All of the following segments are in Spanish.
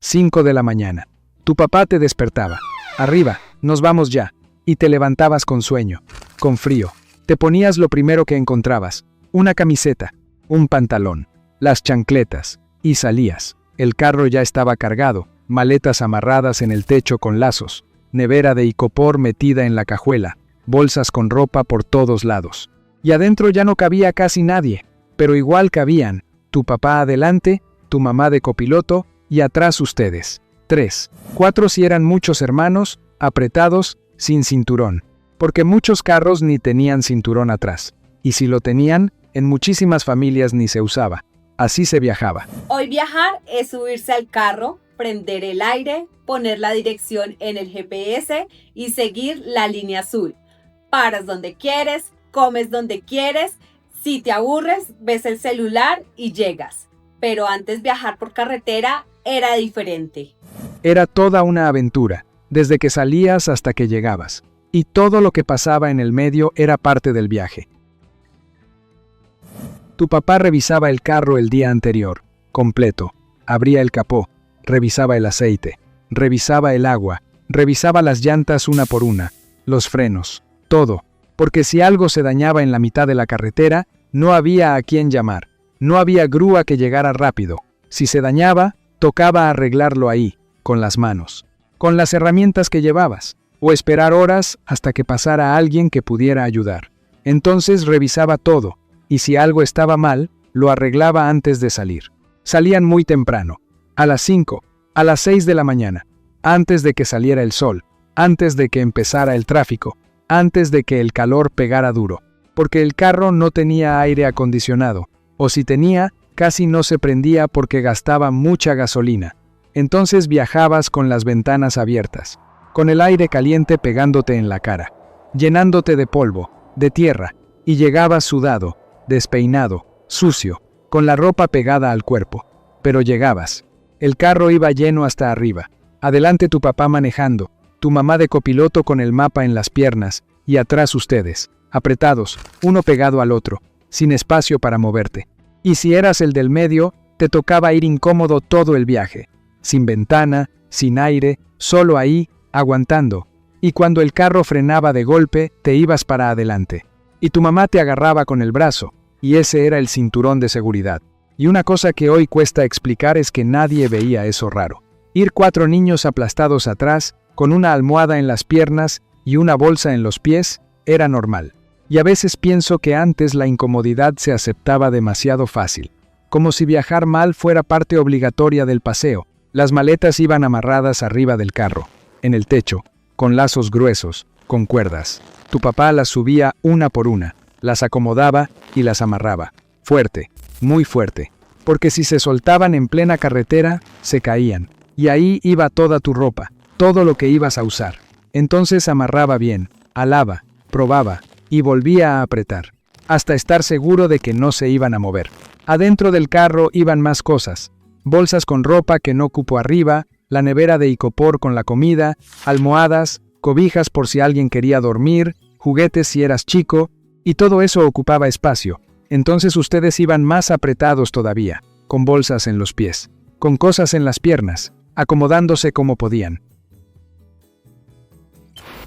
5 de la mañana. Tu papá te despertaba. Arriba, nos vamos ya. Y te levantabas con sueño, con frío. Te ponías lo primero que encontrabas. Una camiseta, un pantalón, las chancletas. Y salías. El carro ya estaba cargado, maletas amarradas en el techo con lazos, nevera de icopor metida en la cajuela, bolsas con ropa por todos lados. Y adentro ya no cabía casi nadie, pero igual cabían, tu papá adelante, tu mamá de copiloto, y atrás ustedes. 3, 4 si eran muchos hermanos, apretados, sin cinturón. Porque muchos carros ni tenían cinturón atrás. Y si lo tenían, en muchísimas familias ni se usaba. Así se viajaba. Hoy viajar es subirse al carro, prender el aire, poner la dirección en el GPS y seguir la línea azul. Paras donde quieres, comes donde quieres. Si te aburres, ves el celular y llegas. Pero antes viajar por carretera era diferente. Era toda una aventura, desde que salías hasta que llegabas. Y todo lo que pasaba en el medio era parte del viaje. Tu papá revisaba el carro el día anterior, completo. Abría el capó, revisaba el aceite, revisaba el agua, revisaba las llantas una por una, los frenos, todo. Porque si algo se dañaba en la mitad de la carretera, no había a quién llamar. No había grúa que llegara rápido. Si se dañaba, tocaba arreglarlo ahí, con las manos, con las herramientas que llevabas, o esperar horas hasta que pasara alguien que pudiera ayudar. Entonces revisaba todo, y si algo estaba mal, lo arreglaba antes de salir. Salían muy temprano, a las 5, a las 6 de la mañana, antes de que saliera el sol, antes de que empezara el tráfico, antes de que el calor pegara duro, porque el carro no tenía aire acondicionado, o si tenía, casi no se prendía porque gastaba mucha gasolina. Entonces viajabas con las ventanas abiertas, con el aire caliente pegándote en la cara, llenándote de polvo, de tierra, y llegabas sudado, despeinado, sucio, con la ropa pegada al cuerpo. Pero llegabas. El carro iba lleno hasta arriba. Adelante tu papá manejando, tu mamá de copiloto con el mapa en las piernas, y atrás ustedes, apretados, uno pegado al otro, sin espacio para moverte. Y si eras el del medio, te tocaba ir incómodo todo el viaje, sin ventana, sin aire, solo ahí, aguantando. Y cuando el carro frenaba de golpe, te ibas para adelante. Y tu mamá te agarraba con el brazo, y ese era el cinturón de seguridad. Y una cosa que hoy cuesta explicar es que nadie veía eso raro. Ir 4 niños aplastados atrás, con una almohada en las piernas y una bolsa en los pies, era normal. Y a veces pienso que antes la incomodidad se aceptaba demasiado fácil. Como si viajar mal fuera parte obligatoria del paseo. Las maletas iban amarradas arriba del carro, en el techo, con lazos gruesos, con cuerdas. Tu papá las subía una por una, las acomodaba y las amarraba. Fuerte, muy fuerte. Porque si se soltaban en plena carretera, se caían. Y ahí iba toda tu ropa, todo lo que ibas a usar. Entonces amarraba bien, alaba, probaba, y volvía a apretar, hasta estar seguro de que no se iban a mover. Adentro del carro iban más cosas, bolsas con ropa que no cupo arriba, la nevera de icopor con la comida, almohadas, cobijas por si alguien quería dormir, juguetes si eras chico, y todo eso ocupaba espacio. Entonces ustedes iban más apretados todavía, con bolsas en los pies, con cosas en las piernas, acomodándose como podían.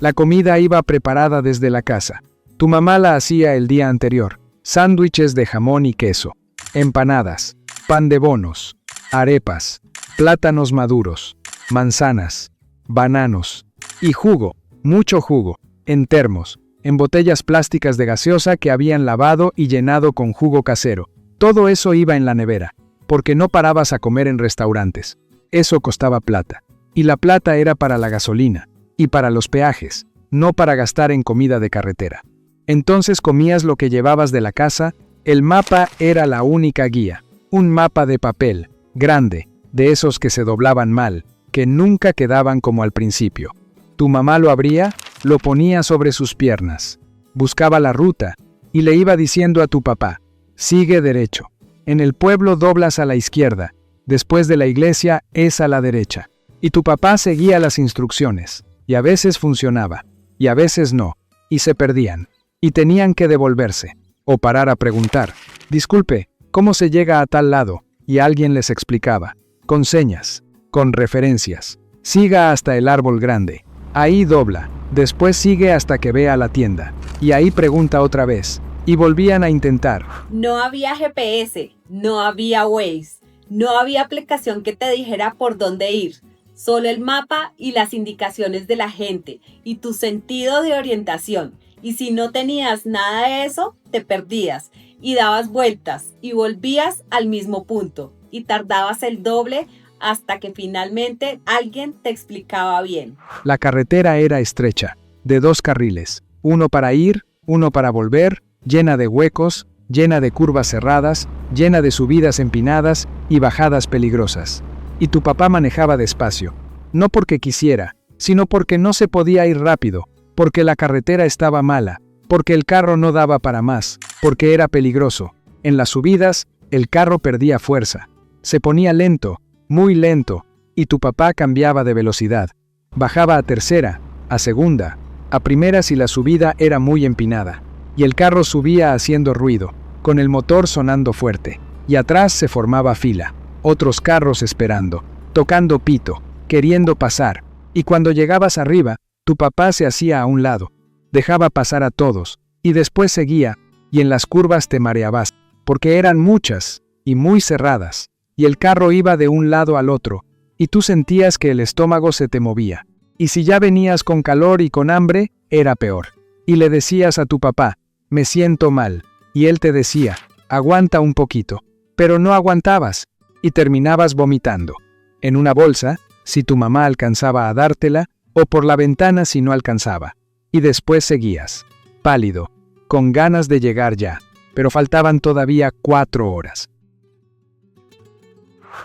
La comida iba preparada desde la casa. Tu mamá la hacía el día anterior. Sándwiches de jamón y queso, empanadas, pan de bonos, arepas, plátanos maduros, manzanas, bananos y jugo, mucho jugo, en termos, en botellas plásticas de gaseosa que habían lavado y llenado con jugo casero. Todo eso iba en la nevera, porque no parabas a comer en restaurantes. Eso costaba plata. Y la plata era para la gasolina y para los peajes, no para gastar en comida de carretera. Entonces comías lo que llevabas de la casa, el mapa era la única guía. Un mapa de papel, grande, de esos que se doblaban mal, que nunca quedaban como al principio. Tu mamá lo abría, lo ponía sobre sus piernas, buscaba la ruta, y le iba diciendo a tu papá, sigue derecho. En el pueblo doblas a la izquierda, después de la iglesia es a la derecha. Y tu papá seguía las instrucciones, y a veces funcionaba, y a veces no, y se perdían. Y tenían que devolverse, o parar a preguntar, disculpe, ¿cómo se llega a tal lado? Y alguien les explicaba, con señas. con referencias. Siga hasta el árbol grande. Ahí dobla. Después sigue hasta que vea la tienda. Y ahí pregunta otra vez. Y volvían a intentar. No había GPS, no había Waze, no había aplicación que te dijera por dónde ir. Solo el mapa y las indicaciones de la gente y tu sentido de orientación. Y si no tenías nada de eso, te perdías y dabas vueltas y volvías al mismo punto y tardabas el doble hasta que finalmente alguien te explicaba bien. La carretera era estrecha, de 2 carriles, uno para ir, uno para volver, llena de huecos, llena de curvas cerradas, llena de subidas empinadas y bajadas peligrosas. Y tu papá manejaba despacio, no porque quisiera, sino porque no se podía ir rápido, porque la carretera estaba mala, porque el carro no daba para más, porque era peligroso. En las subidas, el carro perdía fuerza. Se ponía lento, muy lento, y tu papá cambiaba de velocidad. Bajaba a tercera, a segunda, a primera si la subida era muy empinada. Y el carro subía haciendo ruido, con el motor sonando fuerte. Y atrás se formaba fila, otros carros esperando, tocando pito, queriendo pasar. Y cuando llegabas arriba, tu papá se hacía a un lado, dejaba pasar a todos, y después seguía, y en las curvas te mareabas, porque eran muchas, y muy cerradas, y el carro iba de un lado al otro, y tú sentías que el estómago se te movía. Y si ya venías con calor y con hambre, era peor. Y le decías a tu papá, me siento mal, y él te decía, aguanta un poquito, pero no aguantabas, y terminabas vomitando. En una bolsa, si tu mamá alcanzaba a dártela, o por la ventana si no alcanzaba. Y después seguías, pálido, con ganas de llegar ya, pero faltaban todavía 4 horas.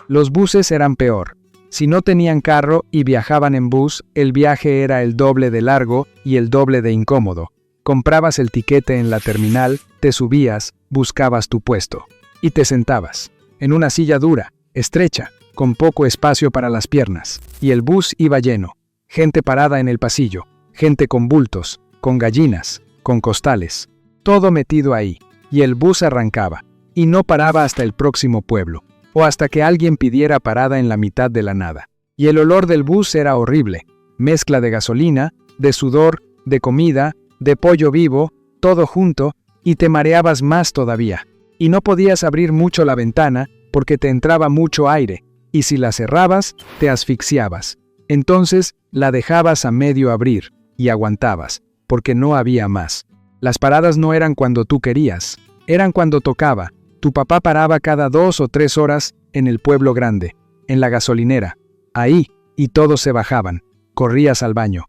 Los buses eran peor. Si no tenían carro y viajaban en bus, el viaje era el doble de largo y el doble de incómodo. Comprabas el tiquete en la terminal, te subías, buscabas tu puesto. Y te sentabas, en una silla dura, estrecha, con poco espacio para las piernas. Y el bus iba lleno. Gente parada en el pasillo, gente con bultos, con gallinas, con costales. Todo metido ahí. Y el bus arrancaba. Y no paraba hasta el próximo pueblo. O hasta que alguien pidiera parada en la mitad de la nada. Y el olor del bus era horrible. Mezcla de gasolina, de sudor, de comida, de pollo vivo, todo junto, y te mareabas más todavía. Y no podías abrir mucho la ventana porque te entraba mucho aire, y si la cerrabas, te asfixiabas. Entonces, la dejabas a medio abrir, y aguantabas, porque no había más. Las paradas no eran cuando tú querías, eran cuando tocaba. Tu papá paraba cada 2 o 3 horas en el pueblo grande, en la gasolinera. Ahí, y todos se bajaban. Corrías al baño.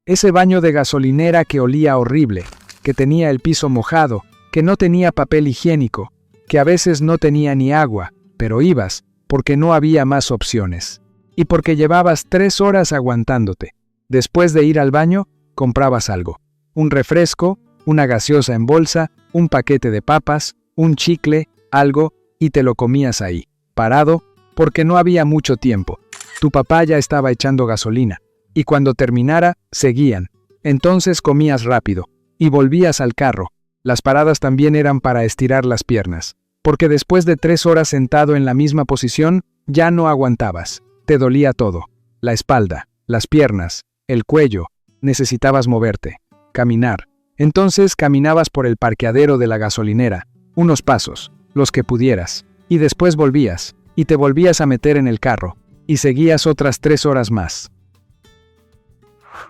Ese baño de gasolinera que olía horrible, que tenía el piso mojado, que no tenía papel higiénico, que a veces no tenía ni agua, pero ibas, porque no había más opciones. Y porque llevabas 3 horas aguantándote. Después de ir al baño, comprabas algo. Un refresco, una gaseosa en bolsa, un paquete de papas, un chicle, algo, y te lo comías ahí, parado, porque no había mucho tiempo. Tu papá ya estaba echando gasolina. Y cuando terminara, seguían. Entonces comías rápido, y volvías al carro. Las paradas también eran para estirar las piernas, porque después de 3 horas sentado en la misma posición, ya no aguantabas. Te dolía todo, la espalda, las piernas, el cuello, necesitabas moverte, caminar. Entonces caminabas por el parqueadero de la gasolinera, unos pasos, los que pudieras, y después volvías, y te volvías a meter en el carro, y seguías otras 3 horas más.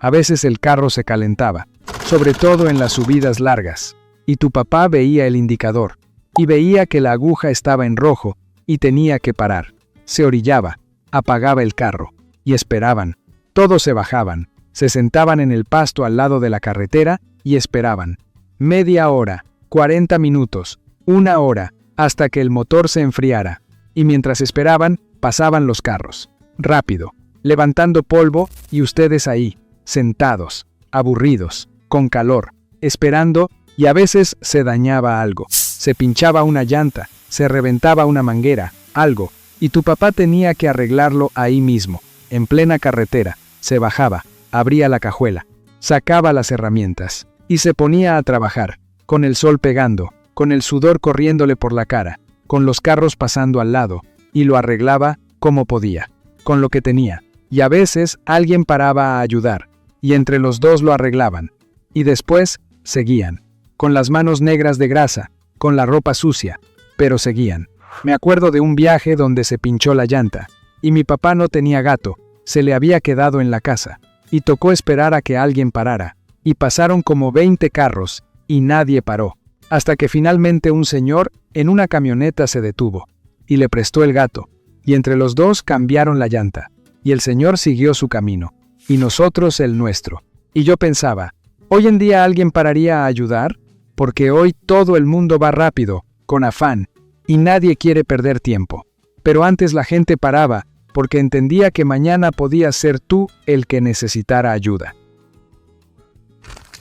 A veces el carro se calentaba, sobre todo en las subidas largas, y tu papá veía el indicador, y veía que la aguja estaba en rojo, y tenía que parar. Se orillaba, apagaba el carro, y esperaban. Todos se bajaban, se sentaban en el pasto al lado de la carretera, y esperaban. Media hora, 40 minutos, 1 hora, hasta que el motor se enfriara. Y mientras esperaban, pasaban los carros. Rápido, levantando polvo, y ustedes ahí, sentados, aburridos, con calor, esperando, y a veces se dañaba algo. Se pinchaba una llanta, se reventaba una manguera, algo, y tu papá tenía que arreglarlo ahí mismo, en plena carretera. Se bajaba, abría la cajuela, sacaba las herramientas, y se ponía a trabajar, con el sol pegando, con el sudor corriéndole por la cara, con los carros pasando al lado, y lo arreglaba como podía. con lo que tenía, y a veces alguien paraba a ayudar, y entre los dos lo arreglaban. Y después, seguían, con las manos negras de grasa, con la ropa sucia, pero seguían. Me acuerdo de un viaje donde se pinchó la llanta, y mi papá no tenía gato, se le había quedado en la casa, y tocó esperar a que alguien parara, y pasaron como 20 carros, y nadie paró, hasta que finalmente un señor en una camioneta se detuvo, y le prestó el gato, y entre los dos cambiaron la llanta, y el señor siguió su camino, y nosotros el nuestro. Y yo pensaba, ¿hoy en día alguien pararía a ayudar? Porque hoy todo el mundo va rápido, con afán, y nadie quiere perder tiempo. Pero antes la gente paraba, porque entendía que mañana podías ser tú el que necesitara ayuda.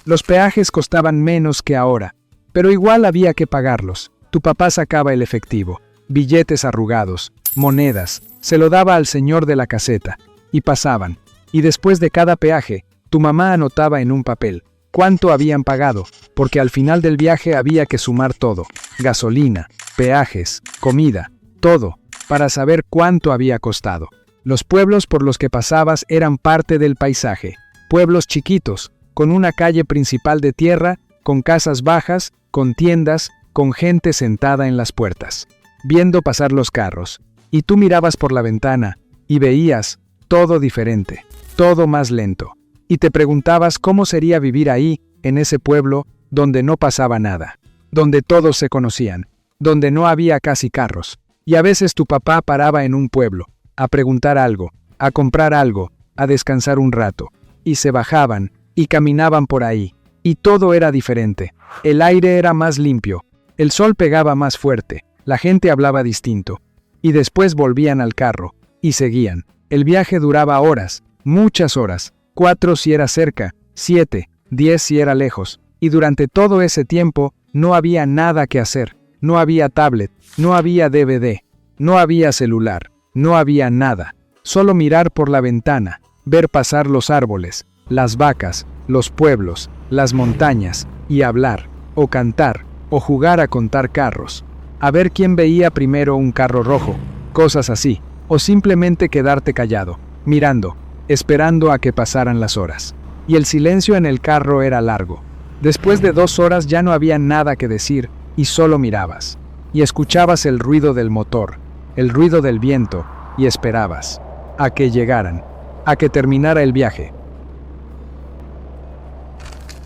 Los peajes costaban menos que ahora, pero igual había que pagarlos. Tu papá sacaba el efectivo, billetes arrugados, monedas, se lo daba al señor de la caseta, y pasaban. Y después de cada peaje, tu mamá anotaba en un papel cuánto habían pagado, porque al final del viaje había que sumar todo, gasolina, peajes, comida, todo, para saber cuánto había costado. Los pueblos por los que pasabas eran parte del paisaje, pueblos chiquitos, con una calle principal de tierra, con casas bajas, con tiendas, con gente sentada en las puertas, viendo pasar los carros, y tú mirabas por la ventana, y veías todo diferente, todo más lento, y te preguntabas cómo sería vivir ahí, en ese pueblo, donde no pasaba nada, donde todos se conocían, donde no había casi carros, y a veces tu papá paraba en un pueblo, a preguntar algo, a comprar algo, a descansar un rato, y se bajaban, y caminaban por ahí, y todo era diferente, el aire era más limpio, el sol pegaba más fuerte, la gente hablaba distinto, y después volvían al carro, y seguían. El viaje duraba horas, muchas horas, 4 si era cerca, 7, 10 si era lejos, y durante todo ese tiempo no había nada que hacer, no había tablet, no había DVD, no había celular, no había nada, solo mirar por la ventana, ver pasar los árboles, las vacas, los pueblos, las montañas, y hablar, o cantar, o jugar a contar carros, a ver quién veía primero un carro rojo, cosas así, o simplemente quedarte callado, mirando, esperando a que pasaran las horas. Y el silencio en el carro era largo. Después de 2 horas ya no había nada que decir, y solo mirabas. Y escuchabas el ruido del motor, el ruido del viento, y esperabas a que llegaran, a que terminara el viaje.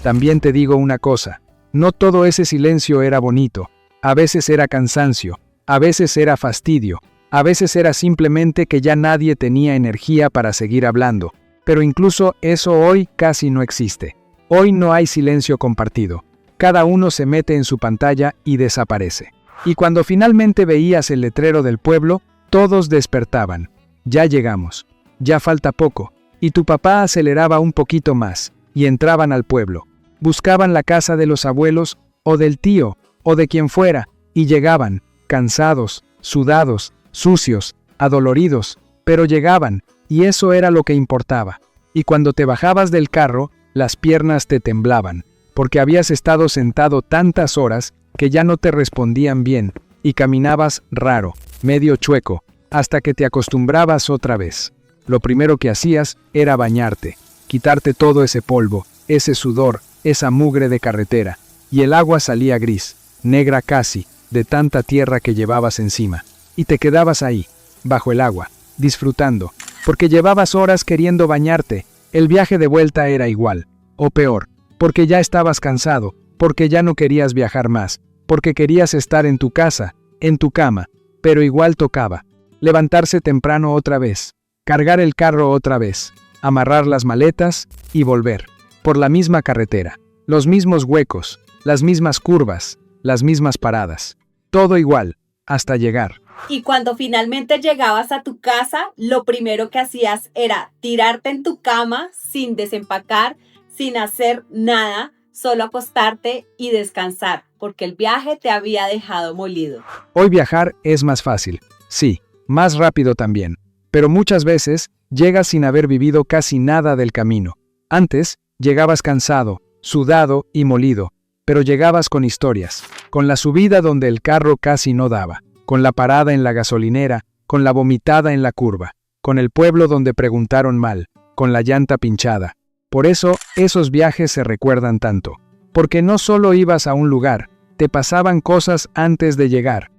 También te digo una cosa, no todo ese silencio era bonito, a veces era cansancio, a veces era fastidio, a veces era simplemente que ya nadie tenía energía para seguir hablando, pero incluso eso hoy casi no existe. Hoy no hay silencio compartido, cada uno se mete en su pantalla y desaparece. Y cuando finalmente veías el letrero del pueblo, todos despertaban. Ya llegamos, ya falta poco, y tu papá aceleraba un poquito más, y entraban al pueblo. Buscaban la casa de los abuelos, o del tío, o de quien fuera, y llegaban, cansados, sudados, sucios, adoloridos, pero llegaban, y eso era lo que importaba. Y cuando te bajabas del carro, las piernas te temblaban, porque habías estado sentado tantas horas que ya no te respondían bien, y caminabas raro, medio chueco, hasta que te acostumbrabas otra vez. Lo primero que hacías era bañarte, quitarte todo ese polvo, ese sudor, esa mugre de carretera, y el agua salía gris, negra casi, de tanta tierra que llevabas encima, y te quedabas ahí, bajo el agua, disfrutando, porque llevabas horas queriendo bañarte. El viaje de vuelta era igual, o peor, porque ya estabas cansado, porque ya no querías viajar más, porque querías estar en tu casa, en tu cama, pero igual tocaba, levantarse temprano otra vez, cargar el carro otra vez, amarrar las maletas y volver, por la misma carretera, los mismos huecos, las mismas curvas, las mismas paradas, todo igual, hasta llegar. Y cuando finalmente llegabas a tu casa, lo primero que hacías era tirarte en tu cama sin desempacar, sin hacer nada, solo acostarte y descansar, porque el viaje te había dejado molido. Hoy viajar es más fácil, sí, más rápido también, pero muchas veces llegas sin haber vivido casi nada del camino. Antes, llegabas cansado, sudado y molido, pero llegabas con historias, con la subida donde el carro casi no daba, con la parada en la gasolinera, con la vomitada en la curva, con el pueblo donde preguntaron mal, con la llanta pinchada. Por eso, esos viajes se recuerdan tanto. Porque no solo ibas a un lugar, te pasaban cosas antes de llegar.